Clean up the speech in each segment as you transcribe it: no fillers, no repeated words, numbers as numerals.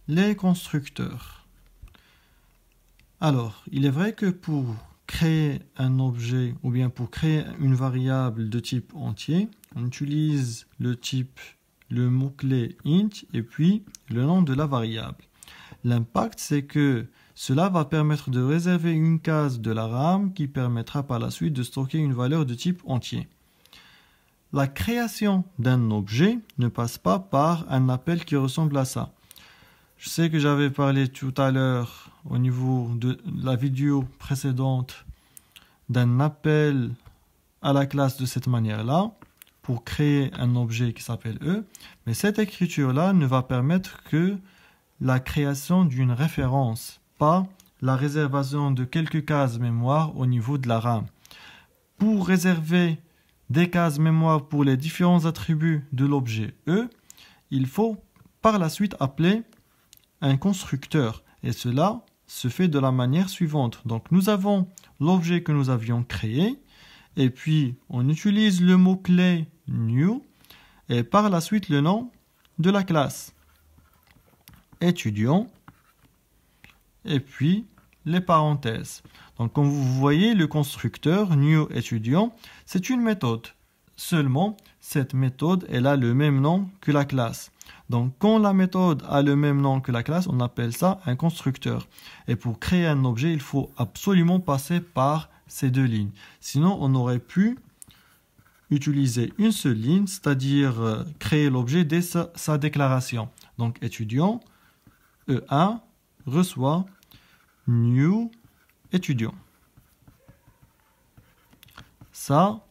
les constructeurs. Alors, il est vrai que pour créer un objet ou bien pour créer une variable de type entier, on utilise le mot-clé int et puis le nom de la variable. L'impact, c'est que cela va permettre de réserver une case de la RAM qui permettra par la suite de stocker une valeur de type entier. La création d'un objet ne passe pas par un appel qui ressemble à ça. Je sais que j'avais parlé tout à l'heure au niveau de la vidéo précédente d'un appel à la classe de cette manière-là pour créer un objet qui s'appelle E, mais cette écriture-là ne va permettre que la création d'une référence, pas la réservation de quelques cases mémoire au niveau de la RAM. Pour réserver des cases mémoire pour les différents attributs de l'objet E, il faut par la suite appeler un constructeur. Et cela se fait de la manière suivante. Donc nous avons l'objet que nous avions créé, et puis on utilise le mot-clé new, et par la suite le nom de la classe. Étudiant, et puis les parenthèses. Donc comme vous voyez, le constructeur new étudiant, c'est une méthode. Seulement, cette méthode, elle a le même nom que la classe. Donc quand la méthode a le même nom que la classe, on appelle ça un constructeur. Et pour créer un objet, il faut absolument passer par ces deux lignes. Sinon, on aurait pu utiliser une seule ligne, c'est-à-dire créer l'objet dès sa déclaration. Donc étudiant, E1 reçoit new étudiant. Ça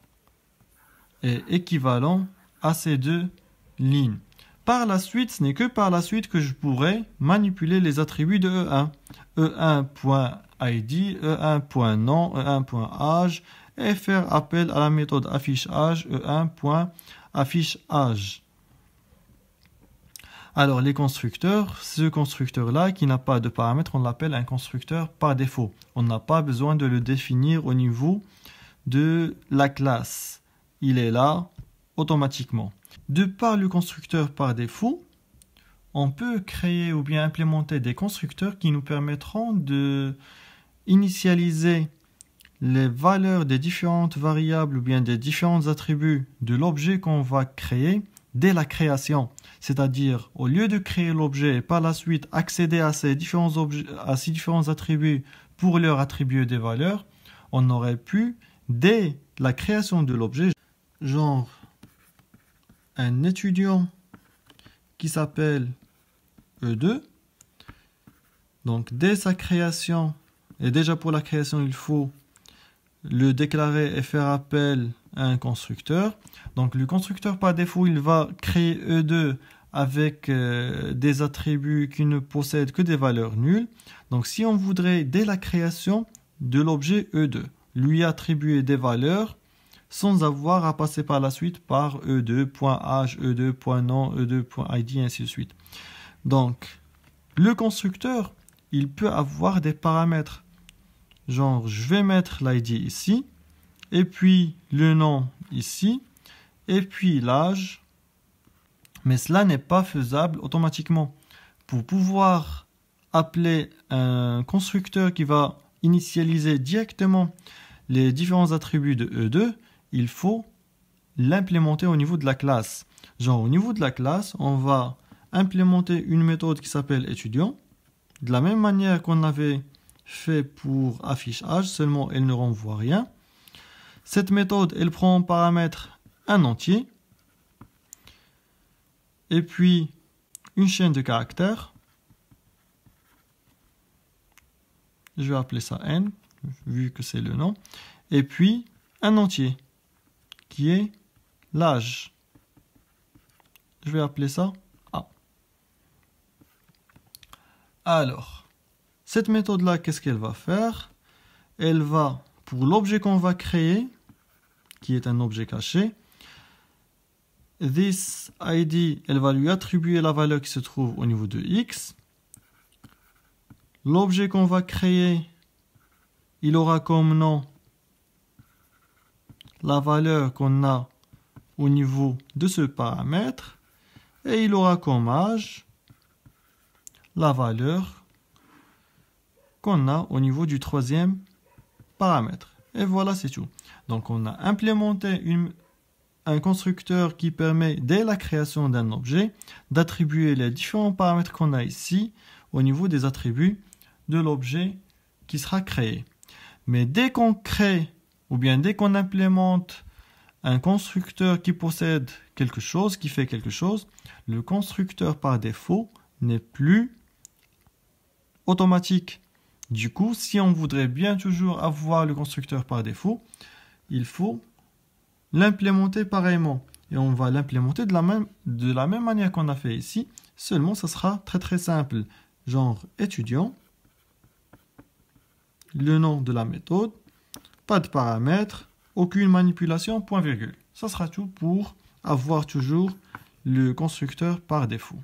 est équivalent à ces deux lignes. Par la suite, ce n'est que par la suite que je pourrais manipuler les attributs de E1. E1.id, E1.nom, E1.âge et faire appel à la méthode affichage E1.affichage. Alors les constructeurs, ce constructeur-là qui n'a pas de paramètres, on l'appelle un constructeur par défaut. On n'a pas besoin de le définir au niveau de la classe. Il est là automatiquement. De par le constructeur par défaut, on peut créer ou bien implémenter des constructeurs qui nous permettront de initialiser les valeurs des différentes variables ou bien des différents attributs de l'objet qu'on va créer dès la création. C'est-à-dire, au lieu de créer l'objet et par la suite accéder à ces différents attributs pour leur attribuer des valeurs, on aurait pu, dès la création de l'objet, genre un étudiant qui s'appelle E2, donc dès sa création, et déjà pour la création, il faut le déclarer et faire appel à un constructeur. Donc le constructeur par défaut, il va créer E2 avec des attributs qui ne possèdent que des valeurs nulles. Donc si on voudrait, dès la création de l'objet E2, lui attribuer des valeurs sans avoir à passer par la suite par E2.âge, E2.nom, E2.id, et ainsi de suite. Donc le constructeur, il peut avoir des paramètres. Genre, je vais mettre l'id ici, et puis le nom ici, et puis l'âge. Mais cela n'est pas faisable automatiquement. Pour pouvoir appeler un constructeur qui va initialiser directement les différents attributs de E2, il faut l'implémenter au niveau de la classe. Genre, au niveau de la classe, on va implémenter une méthode qui s'appelle étudiant, de la même manière qu'on avait fait pour affichage, seulement elle ne renvoie rien. Cette méthode, elle prend en paramètre un entier, et puis une chaîne de caractères. Je vais appeler ça n, vu que c'est le nom. Et puis un entier, qui est l'âge. Je vais appeler ça A. Alors, cette méthode-là, qu'est-ce qu'elle va faire? Elle va, pour l'objet qu'on va créer, qui est un objet caché, this id, elle va lui attribuer la valeur qui se trouve au niveau de x. L'objet qu'on va créer, il aura comme nom la valeur qu'on a au niveau de ce paramètre, et il aura comme âge la valeur qu'on a au niveau du troisième paramètre. Et voilà, c'est tout. Donc, on a implémenté un constructeur qui permet, dès la création d'un objet, d'attribuer les différents paramètres qu'on a ici au niveau des attributs de l'objet qui sera créé. Mais dès qu'on crée, ou bien dès qu'on implémente un constructeur qui possède quelque chose, qui fait quelque chose, le constructeur par défaut n'est plus automatique. Du coup, si on voudrait bien toujours avoir le constructeur par défaut, il faut l'implémenter pareillement. Et on va l'implémenter de la même manière qu'on a fait ici, seulement ça sera très très simple. Genre étudiant, le nom de la méthode, pas de paramètres, aucune manipulation, point virgule. Ça sera tout pour avoir toujours le constructeur par défaut.